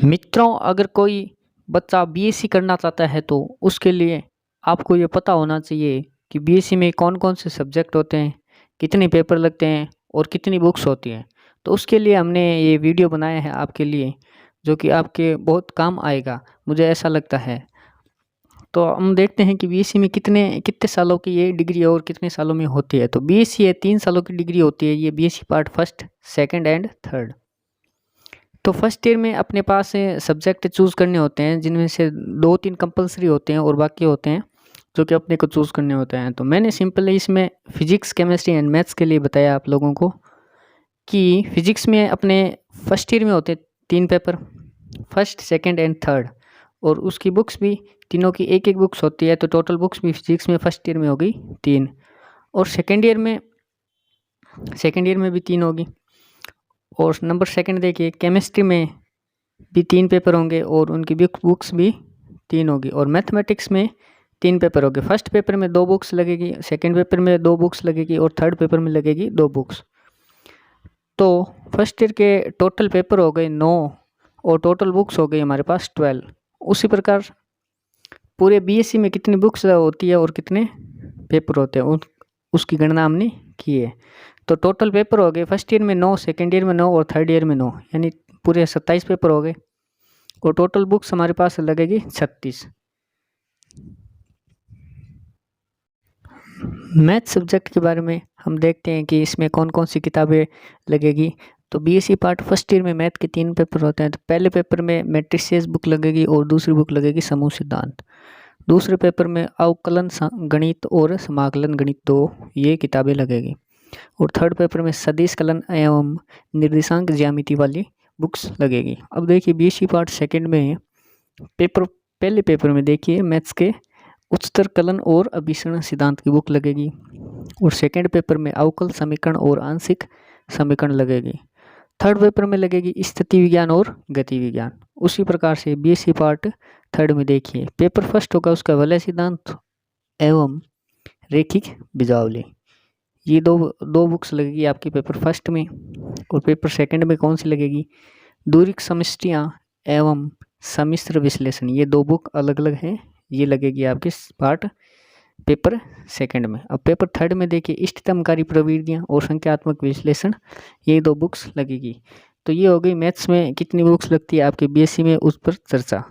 मित्रों, अगर कोई बच्चा बीएससी करना चाहता है तो उसके लिए आपको ये पता होना चाहिए कि बीएससी में कौन-कौन से सब्जेक्ट होते हैं, कितने पेपर लगते हैं और कितनी बुक्स होती हैं। तो उसके लिए हमने ये वीडियो बनाया है आपके लिए, जो कि आपके बहुत काम आएगा, मुझे ऐसा लगता है। तो हम देखते हैं कि बीएससी में कितने कितने सालों की ये डिग्री है और कितने सालों में होती है। तो बीएससी है 3 सालों की डिग्री होती है, ये BSc part first, second and third. तो फर्स्ट ईयर में अपने पास सब्जेक्ट चूज़ करने होते हैं, जिनमें से 2-3 कंपल्सरी होते हैं और बाकी होते हैं जो कि अपने को चूज़ करने होते हैं। तो मैंने सिंपली इसमें फिजिक्स, केमिस्ट्री एंड मैथ्स के लिए बताया आप लोगों को कि फिजिक्स में अपने फर्स्ट ईयर में होते हैं 3 paper, first, second and third, और उसकी बुक्स भी तीनों की एक-एक बुक्स होती है। तो टोटल बुक्स भी फिजिक्स में फर्स्ट ईयर में हो गई 3, और सेकंड ईयर में भी 3 होगी। और नंबर सेकंड देखिए, केमिस्ट्री में भी 3 पेपर होंगे और उनकी बुक्स भी 3 होगी। और मैथमेटिक्स में 3 पेपर होंगे। फर्स्ट पेपर में 2 बुक्स लगेगी, सेकंड पेपर में 2 बुक्स लगेगी और थर्ड पेपर में लगेगी 2 बुक्स। तो फर्स्ट ईयर के टोटल पेपर हो गए 9 और टोटल बुक्स हो गई हमारे पास 12। उसी प्रकार पूरे बीएससी में कितनी बुक्स होती है और कितने पेपर होते हैं उसकी गणना हमने की है। तो टोटल पेपर हो गए फर्स्ट ईयर में 9, सेकंड ईयर में 9 और थर्ड ईयर में 9, यानी पूरे 27 पेपर हो गए। और टोटल बुक्स हमारे पास लगेगी 36। मैथ सब्जेक्ट के बारे में हम देखते हैं कि इसमें कौन कौन सी किताबें लगेगी। तो बीएससी पार्ट फर्स्ट ईयर में मैथ के 3 पेपर होते हैं। तो पहले पेपर में मैट्रिसेस बुक लगेगी और दूसरी बुक लगेगी समूह सिद्धांत। दूसरे पेपर में अवकलन गणित और समाकलन गणित 2 ये किताबें लगेगी। और थर्ड पेपर में सदिश कलन एवं निर्देशांक ज्यामिति वाली बुक्स लगेगी। अब देखिए बीएससी पार्ट सेकंड में पहले पेपर में देखिए मैथ्स के उच्चतर कलन और अभिसरण सिद्धांत की बुक लगेगी। और सेकंड पेपर में अवकल समीकरण और आंशिक समीकरण लगेगी। थर्ड पेपर में लगेगी स्थिति विज्ञान और गति विज्ञान। उसी प्रकार से बीएससी पार्ट थर्ड में देखिए पेपर फर्स्ट होगा उसका वलय सिद्धांत एवं रेखिक बीजावली, ये दो बुक्स लगेगी आपकी पेपर फर्स्ट में। और पेपर सेकंड में कौन सी लगेगी, दूरिक समष्टियाँ एवं सम्मिश्र विश्लेषण, ये 2 बुक अलग अलग हैं, ये लगेगी आपके पार्ट पेपर सेकंड में। अब पेपर थर्ड में देखिए इष्टतमकारी प्रवृत्तियाँ और संख्यात्मक विश्लेषण, ये 2 बुक्स लगेगी। तो ये हो गई मैथ्स में कितनी बुक्स लगती है आपके बीएससी में, उस पर चर्चा।